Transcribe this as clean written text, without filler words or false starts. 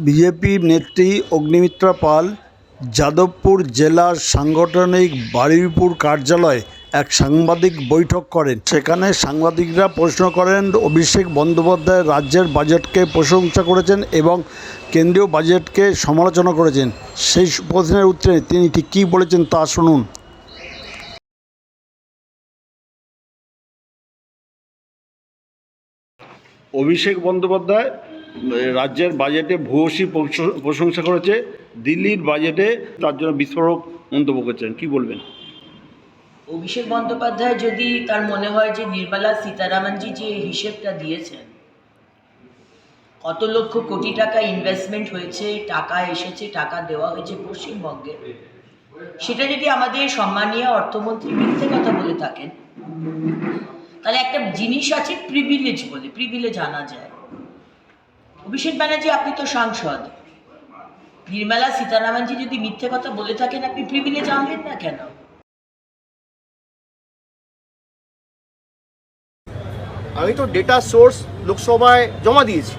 BJP নেত্রী অগ্নিমিত্রা পাল যাদবপুর জেলার সাংগঠনিক বারুইপুর কার্যালয়ে এক সাংবাদিক বৈঠক করেন। সেখানে সাংবাদিকরা প্রশ্ন করেন অভিষেক বন্দ্যোপাধ্যায় রাজ্যের বাজেটকে প্রশংসা করেছেন এবং কেন্দ্রীয় বাজেটকে সমালোচনা করেছেন। সেই প্রশ্নের উত্তরে তিনি ঠিক কী বলেছেন তা শুনুন। অভিষেক বন্দ্যোপাধ্যায় রাজ্যের বাজেটে ভূয়সী প্রশংসা করেছে, দিল্লির বাজেটে তার জন্য বিস্ফোরক মন্তব্য করেছেন, কি বলবেন? অভিষেক বন্দ্যোপাধ্যায় যদি তার মনে হয় যে নির্মলা সীতারামনজি যে হিসেবটা দিয়েছেন, কত লক্ষ কোটি টাকা ইনভেস্টমেন্ট হয়েছে, টাকা এসেছে, টাকা দেওয়া হয়েছে পশ্চিমবঙ্গে, সেটা যদি আমাদের সম্মানীয় অর্থমন্ত্রী মিথ্যে কথা বলে থাকেন, তাহলে একটা জিনিস আছে প্রিভিলেজ বলে, প্রিভিলেজ আনা যায়। অভিষেক ব্যানার্জি, আপনি তো সাংসদ, নির্মলা সীতারামনজি যদি মিথ্যে কথা বলে থাকেন, আপনি প্রিভিলেজ আনলেন না কেন? আমি তো ডেটা সোর্স লোকসভায় জমা দিয়েছি।